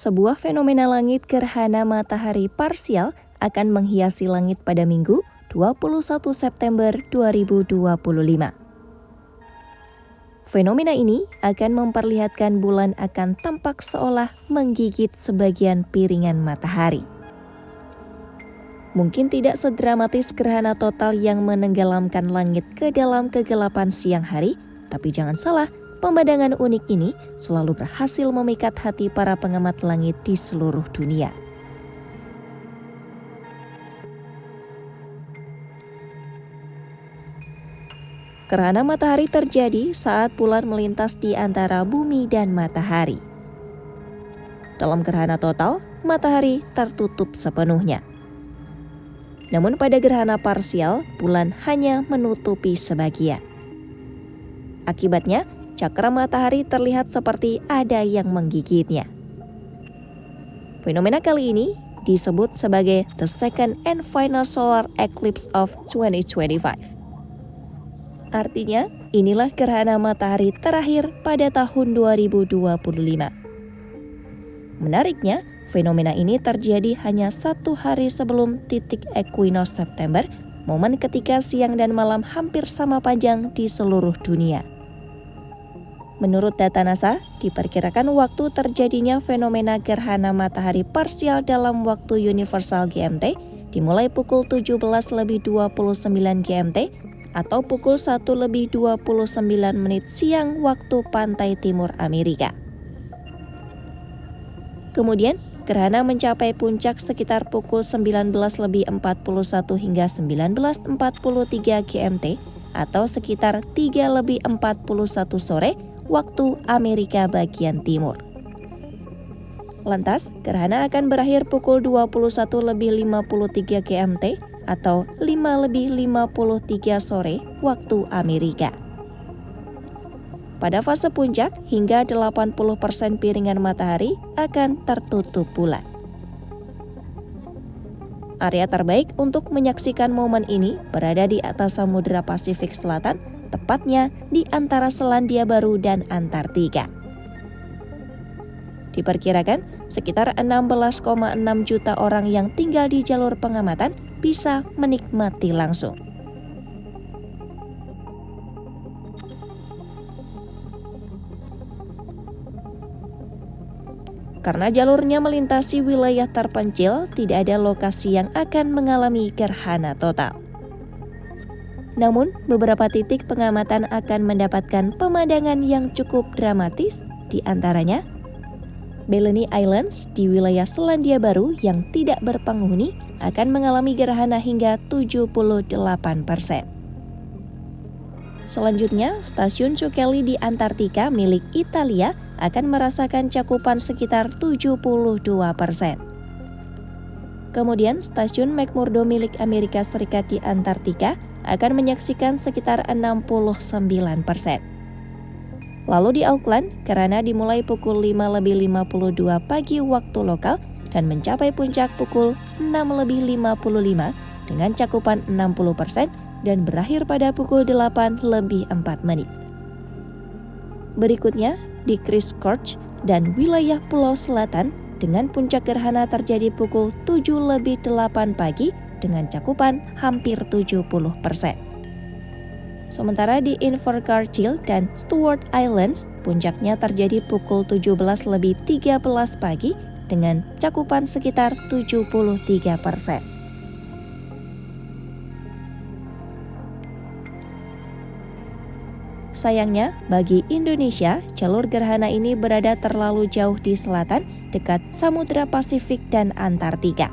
Sebuah fenomena langit gerhana matahari parsial akan menghiasi langit pada Minggu 21 September 2025. Fenomena ini akan memperlihatkan bulan akan tampak seolah menggigit sebagian piringan matahari. Mungkin tidak sedramatis gerhana total yang menenggelamkan langit ke dalam kegelapan siang hari, tapi jangan salah, pemandangan unik ini selalu berhasil memikat hati para pengamat langit di seluruh dunia. Gerhana matahari terjadi saat bulan melintas di antara bumi dan matahari. Dalam gerhana total, matahari tertutup sepenuhnya. Namun pada gerhana parsial, bulan hanya menutupi sebagian. Akibatnya, cakra matahari terlihat seperti ada yang menggigitnya. Fenomena kali ini disebut sebagai the second and final solar eclipse of 2025. Artinya, inilah gerhana matahari terakhir pada tahun 2025. Menariknya, fenomena ini terjadi hanya 1 hari sebelum titik ekuinos September, momen ketika siang dan malam hampir sama panjang di seluruh dunia. Menurut data NASA, diperkirakan waktu terjadinya fenomena gerhana matahari parsial dalam waktu universal GMT dimulai pukul 17:29 GMT atau pukul 1:29 siang waktu pantai timur Amerika. Kemudian, gerhana mencapai puncak sekitar pukul 19:41 hingga 19:43 GMT atau sekitar 3:41 sore waktu Amerika bagian timur. Lantas, gerhana akan berakhir pukul 21:53 GMT atau 5:53 sore waktu Amerika. Pada fase puncak, hingga 80% piringan matahari akan tertutup bulan. Area terbaik untuk menyaksikan momen ini berada di atas Samudra Pasifik Selatan, tepatnya di antara Selandia Baru dan Antartika. Diperkirakan, sekitar 16,6 juta orang yang tinggal di jalur pengamatan bisa menikmati langsung. Karena jalurnya melintasi wilayah terpencil, tidak ada lokasi yang akan mengalami gerhana total. Namun, beberapa titik pengamatan akan mendapatkan pemandangan yang cukup dramatis, di antaranya Bellini Islands di wilayah Selandia Baru yang tidak berpenghuni akan mengalami gerhana hingga 78%. Selanjutnya, stasiun Cuchelli di Antartika milik Italia akan merasakan cakupan sekitar 72%. Kemudian, stasiun McMurdo milik Amerika Serikat di Antartika akan menyaksikan sekitar 69%. Lalu di Auckland, gerhana dimulai pukul 5:52 pagi waktu lokal dan mencapai puncak pukul 6:55 dengan cakupan 60% dan berakhir pada pukul 8:04. Berikutnya, di Christchurch dan wilayah Pulau Selatan dengan puncak gerhana terjadi pukul 7:08 pagi dengan cakupan hampir 70%. Sementara di Invercargill dan Stewart Islands, puncaknya terjadi pukul 17:13 pagi dengan cakupan sekitar 73%. Sayangnya, bagi Indonesia, jalur gerhana ini berada terlalu jauh di selatan, dekat Samudra Pasifik dan Antartika.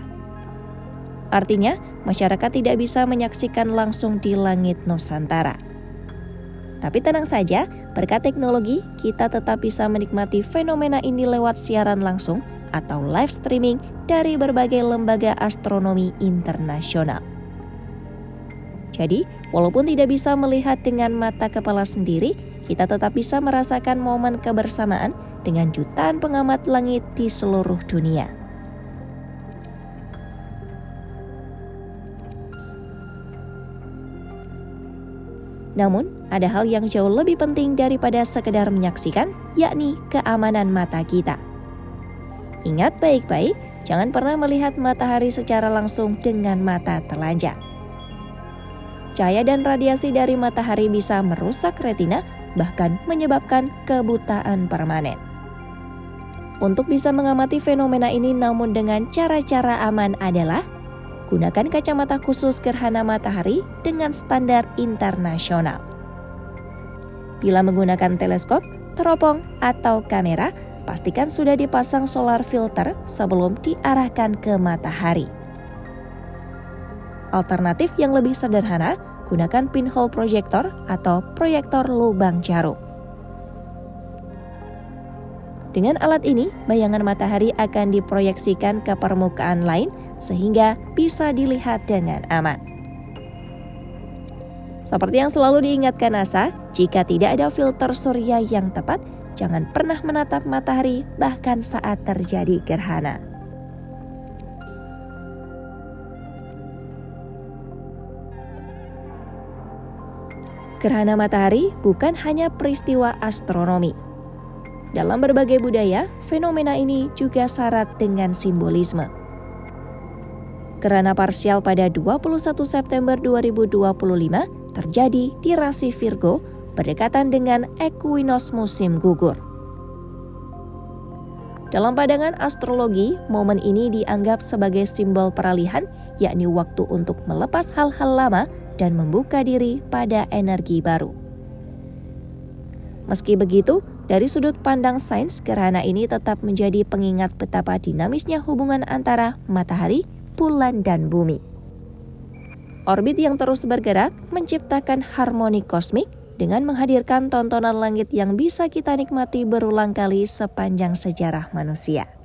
Artinya, masyarakat tidak bisa menyaksikan langsung di langit Nusantara. Tapi tenang saja, berkat teknologi, kita tetap bisa menikmati fenomena ini lewat siaran langsung atau live streaming dari berbagai lembaga astronomi internasional. Jadi, walaupun tidak bisa melihat dengan mata kepala sendiri, kita tetap bisa merasakan momen kebersamaan dengan jutaan pengamat langit di seluruh dunia. Namun, ada hal yang jauh lebih penting daripada sekedar menyaksikan, yakni keamanan mata kita. Ingat baik-baik, jangan pernah melihat matahari secara langsung dengan mata telanjang. Cahaya dan radiasi dari matahari bisa merusak retina, bahkan menyebabkan kebutaan permanen. Untuk bisa mengamati fenomena ini namun dengan cara-cara aman adalah gunakan kacamata khusus gerhana matahari dengan standar internasional. Bila menggunakan teleskop, teropong, atau kamera, pastikan sudah dipasang solar filter sebelum diarahkan ke matahari. Alternatif yang lebih sederhana, gunakan pinhole projector atau proyektor lubang jarum. Dengan alat ini, bayangan matahari akan diproyeksikan ke permukaan lain sehingga bisa dilihat dengan aman. Seperti yang selalu diingatkan NASA, jika tidak ada filter surya yang tepat, jangan pernah menatap matahari bahkan saat terjadi gerhana. Gerhana matahari bukan hanya peristiwa astronomi. Dalam berbagai budaya, fenomena ini juga syarat dengan simbolisme. Gerhana parsial pada 21 September 2025 terjadi di rasi Virgo berdekatan dengan ekuinos musim gugur. Dalam pandangan astrologi, momen ini dianggap sebagai simbol peralihan, yakni waktu untuk melepas hal-hal lama dan membuka diri pada energi baru. Meski begitu, dari sudut pandang sains, gerhana ini tetap menjadi pengingat betapa dinamisnya hubungan antara matahari, bulan, dan bumi. Orbit yang terus bergerak menciptakan harmoni kosmik dengan menghadirkan tontonan langit yang bisa kita nikmati berulang kali sepanjang sejarah manusia.